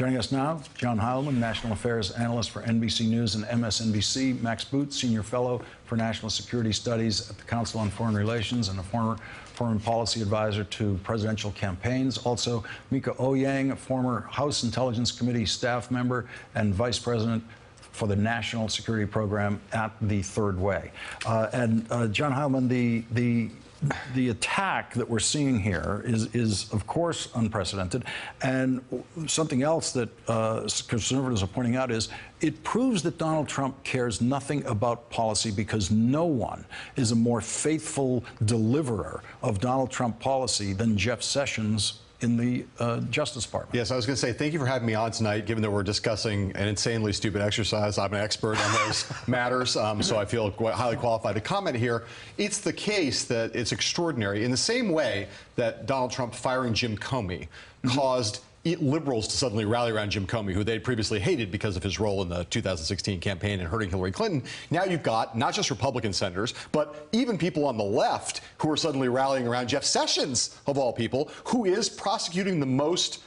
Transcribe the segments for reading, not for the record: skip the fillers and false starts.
Joining us now, John Heilemann, National Affairs Analyst for NBC News and MSNBC, Max Boot, Senior Fellow for National Security Studies at the Council on Foreign Relations and a former Foreign Policy Advisor to presidential campaigns. Also, Mika Owyang, a former House Intelligence Committee staff member and Vice President for the National Security Program at the Third Way. John Heilemann, the attack that we're seeing here is of course unprecedented, and something else that conservatives are pointing out is it proves that Donald Trump cares nothing about policy, because no one is a more faithful deliverer of Donald Trump policy than Jeff Sessions in the Justice Department. Yes, I was going to say thank you for having me on tonight, given that we're discussing an insanely stupid exercise. I'm an expert on those matters, so I feel highly qualified to comment here. It's the case that it's extraordinary in the same way that Donald Trump firing Jim Comey caused liberals to suddenly rally around Jim Comey, who they'd previously hated because of his role in the 2016 campaign and hurting Hillary Clinton. Now you've got not just Republican senators, but even people on the left who are suddenly rallying around Jeff Sessions, of all people, who is prosecuting the most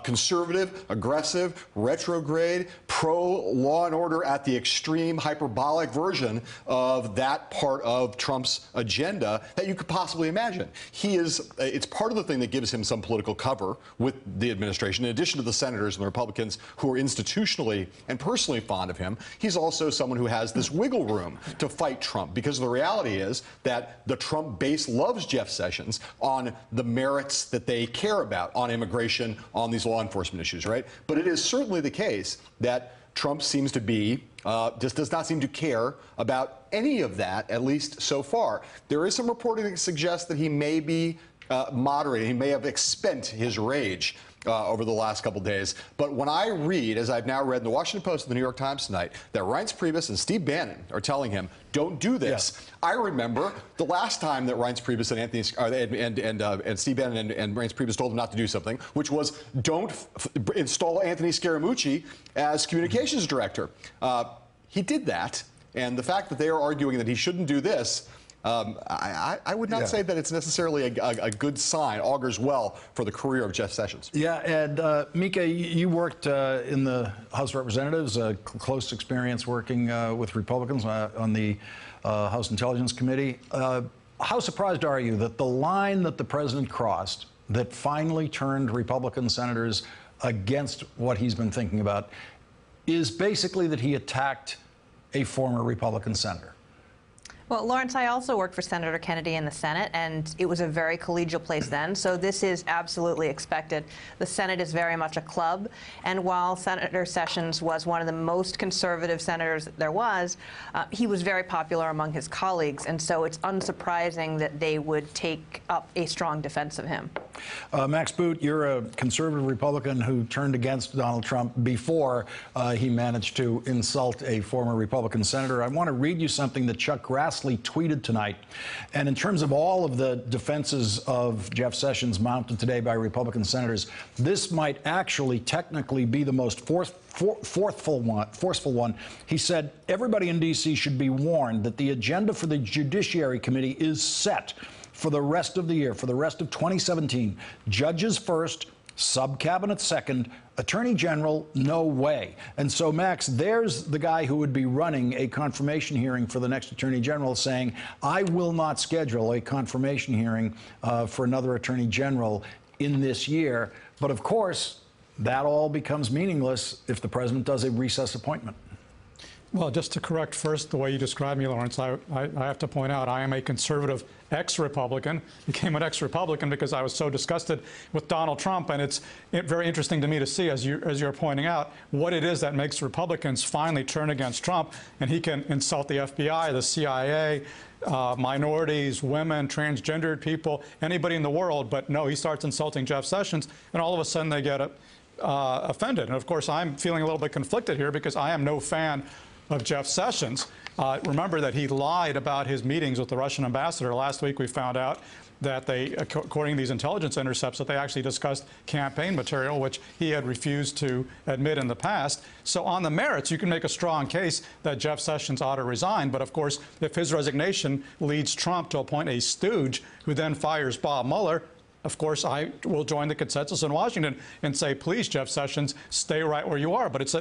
conservative, aggressive, retrograde, pro-law and order at the extreme, hyperbolic version of that part of Trump's agenda that you could possibly imagine. It's part of the thing that gives him some political cover with the administration. In addition to the senators and the Republicans who are institutionally and personally fond of him, he's also someone who has this wiggle room to fight Trump, because the reality is that the Trump base loves Jeff Sessions on the merits that they care about, on immigration, on these law enforcement issues, right? But it is certainly the case that Trump seems to be, just does not seem to care about any of that, at least so far. There is some reporting that suggests that he may be moderating, he may have expent his rage over the last couple days. But when I read, as I've now read in the Washington Post and the New York Times tonight, that Reince Priebus and Steve Bannon are telling him, don't do this. Yeah. I remember the last time that Reince Priebus and Steve Bannon and Reince Priebus told him not to do something, which was don't install Anthony Scaramucci as communications director. He did that, and the fact that they are arguing that he shouldn't do this, I would not say that it's necessarily a good sign, augurs well for the career of Jeff Sessions. Yeah, and Mika, you worked in the House of Representatives, close experience working with Republicans on the House Intelligence Committee. How surprised are you that the line that the president crossed that finally turned Republican senators against what he's been thinking about is basically that he attacked a former Republican senator? Well, Lawrence, I also worked for Senator Kennedy in the Senate, and it was a very collegial place then, so this is absolutely expected. The Senate is very much a club, and while Senator Sessions was one of the most conservative senators there was, he was very popular among his colleagues, and so it's unsurprising that they would take up a strong defense of him. Max Boot, you're a conservative Republican who turned against Donald Trump before he managed to insult a former Republican senator. I want to read you something that Chuck Grassley tweeted tonight. And in terms of all of the defenses of Jeff Sessions mounted today by Republican senators, this might actually technically be the most forceful one. He said, everybody in D.C. should be warned that the agenda for the Judiciary Committee is set for the rest of the year, for the rest of 2017. Judges first, sub-cabinet second, Attorney General, no way. And so, Max, there's the guy who would be running a confirmation hearing for the next Attorney General saying, I will not schedule a confirmation hearing for another Attorney General in this year. But of course, that all becomes meaningless if the president does a recess appointment. Well, just to correct first the way you described me, Lawrence, I have to point out I am a conservative ex-Republican, became an ex-Republican because I was so disgusted with Donald Trump, and it's very interesting to me to see, as you're pointing out, what it is that makes Republicans finally turn against Trump, and he can insult the FBI, the CIA, minorities, women, transgendered people, anybody in the world, but no, he starts insulting Jeff Sessions, and all of a sudden they get offended. And of course, I'm feeling a little bit conflicted here because I am no fan of Jeff Sessions. Remember that he lied about his meetings with the Russian ambassador. Last week we found out that they, according to these intelligence intercepts, that they actually discussed campaign material, which he had refused to admit in the past. So on the merits, you can make a strong case that Jeff Sessions ought to resign. But of course, if his resignation leads Trump to appoint a stooge who then fires Bob Mueller, of course, I will join the consensus in Washington and say, please, Jeff Sessions, stay right where you are. But it's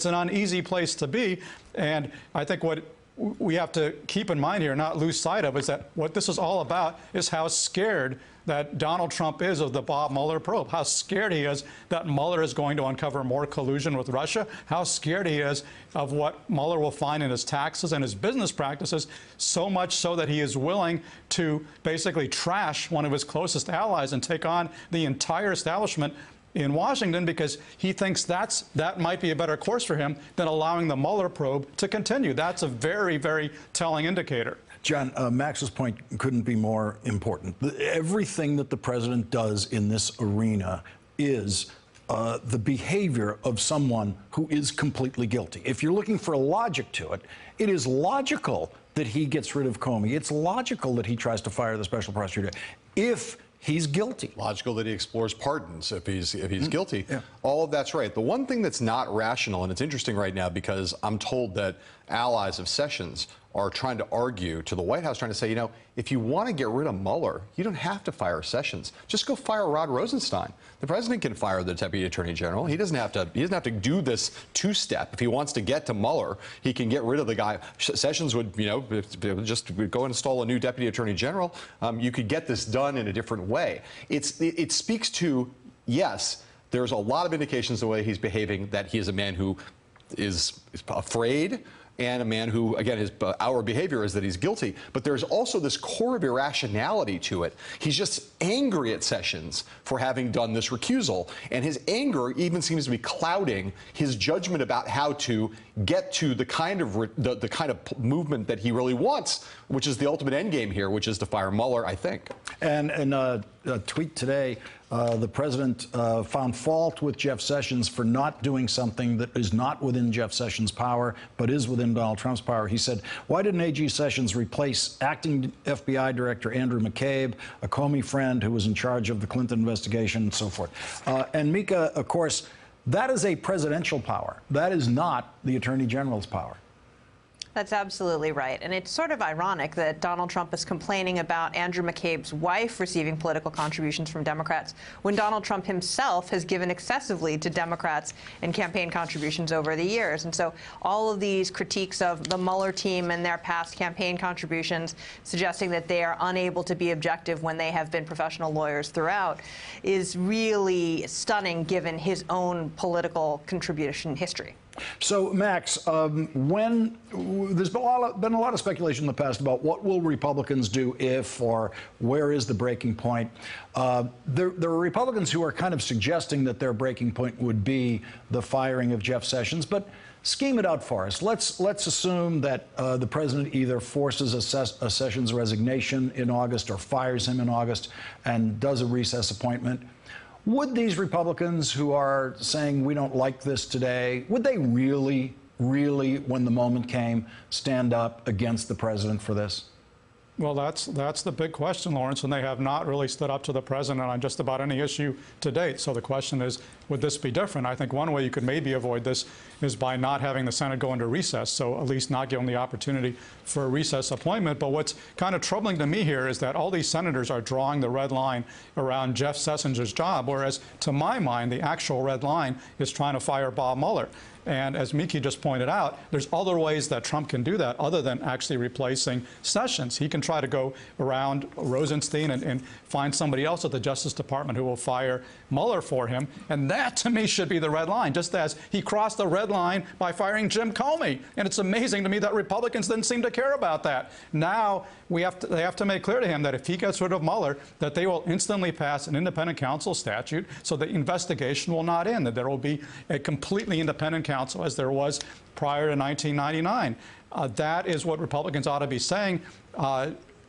an uneasy place to be. And I think what we have to keep in mind here, not lose sight of, is that what this is all about is how scared that Donald Trump is of the Bob Mueller probe, how scared he is that Mueller is going to uncover more collusion with Russia, how scared he is of what Mueller will find in his taxes and his business practices, so much so that he is willing to basically trash one of his closest allies and take on the entire establishment in Washington, because he thinks that might be a better course for him than allowing the Mueller probe to continue. That's a very, very telling indicator. John, Max's point couldn't be more important. Everything that the president does in this arena is the behavior of someone who is completely guilty. If you're looking for a logic to it, it is logical that he gets rid of Comey. It's logical that he tries to fire the special prosecutor if he's guilty. Logical that he explores pardons if he's guilty. Yeah. All of that's right. The one thing that's not rational, and it's interesting right now because I'm told that allies of Sessions are trying to argue to the White House, trying to say, you know, if you want to get rid of Mueller, you don't have to fire Sessions. Just go fire Rod Rosenstein. The president can fire the deputy attorney general. He doesn't have to do this two-step. If he wants to get to Mueller, he can get rid of the guy. Sessions would, you know, just go install a new deputy attorney general. You could get this done in a different way. It speaks to, yes, there's a lot of indications the way he's behaving that he is a man who is afraid, and a man who, again, our behavior is that he's guilty. But there's also this core of irrationality to it. He's just angry at Sessions for having done this recusal. And his anger even seems to be clouding his judgment about how to get to the kind of movement that he really wants, which is the ultimate end game here, which is to fire Mueller, I think. And in a tweet today, the president found fault with Jeff Sessions for not doing something that is not within Jeff Sessions' power, but is within Donald Trump's power. He said, why didn't AG Sessions replace acting FBI Director Andrew McCabe, a Comey friend who was in charge of the Clinton investigation, and so forth? And Mika, of course, that is a presidential power. That is not the Attorney General's power. That's absolutely right. And it's sort of ironic that Donald Trump is complaining about Andrew McCabe's wife receiving political contributions from Democrats when Donald Trump himself has given excessively to Democrats in campaign contributions over the years. And so all of these critiques of the Mueller team and their past campaign contributions, suggesting that they are unable to be objective when they have been professional lawyers throughout, is really stunning given his own political contribution history. So, Max, when there's been a lot of speculation in the past about what will Republicans do if, or where is the breaking point. There are Republicans who are kind of suggesting that their breaking point would be the firing of Jeff Sessions, but scheme it out for us. Let's assume that the president either forces a Sessions resignation in August or fires him in August and does a recess appointment. Would these Republicans who are saying we don't like this today, would they really, when the moment came, stand up against the president for this? Well, that's the big question, Lawrence, and they have not really stood up to the president on just about any issue to date. So the question is, would this be different? I think one way you could maybe avoid this is by not having the Senate go into recess, so at least not give them the opportunity for a recess appointment. But what's kind of troubling to me here is that all these senators are drawing the red line around Jeff Sessions' job, whereas to my mind, the actual red line is trying to fire Bob Mueller. And as Miki just pointed out, there's other ways that Trump can do that other than actually replacing Sessions. He can try to go around Rosenstein and find somebody else at the Justice Department who will fire Mueller for him. And that, to me, should be the red line, just as he crossed the red line by firing Jim Comey. And it's amazing to me that Republicans didn't seem to care about that. Now they have to make clear to him that if he gets rid of Mueller, that they will instantly pass an independent counsel statute so the investigation will not end, that there will be a completely independent counsel as there was prior to 1999. That is what Republicans ought to be saying.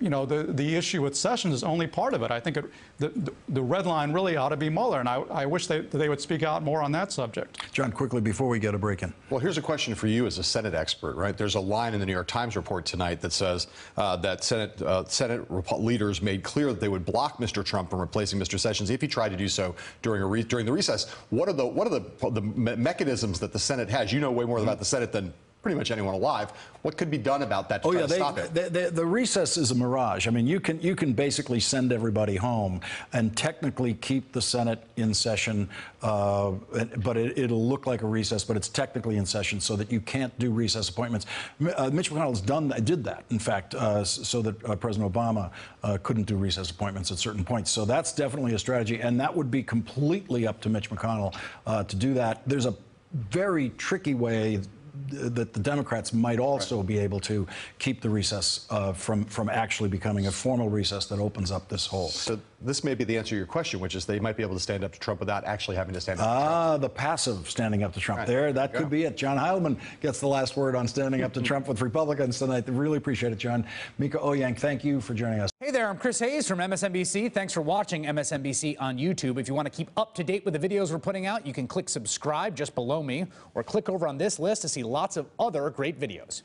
You know, the issue with Sessions is only part of it. I think the red line really ought to be Mueller, and I wish they would speak out more on that subject. John, quickly before we get a break in. Well, here's a question for you as a Senate expert, right? There's a line in the New York Times report tonight that says that Senate leaders made clear that they would block Mr. Trump from replacing Mr. Sessions if he tried to do so during the recess. What are the mechanisms that the Senate has? You know way more about the Senate than pretty much anyone alive. What could be done about that to try to stop it? The recess is a mirage. I mean, you can basically send everybody home and technically keep the Senate in session, but it'll look like a recess, but it's technically in session so that you can't do recess appointments. Mitch McConnell did that, in fact, so that President Obama couldn't do recess appointments at certain points. So that's definitely a strategy, and that would be completely up to Mitch McConnell to do that. There's a very tricky way that the Democrats might also be able to keep the recess from actually becoming a formal recess that opens up this hole. So this may be the answer to your question, which is they might be able to stand up to Trump without actually having to stand up to Trump. The passive standing up to Trump. Right. That could be it. John Heilemann gets the last word on standing up to Trump with Republicans tonight. Really appreciate it, John. Mika Ouyang, thank you for joining us. Hey there, I'm Chris Hayes from MSNBC. Thanks for watching MSNBC on YouTube. If you want to keep up to date with the videos we're putting out, you can click subscribe just below me or click over on this list to see lots of other great videos.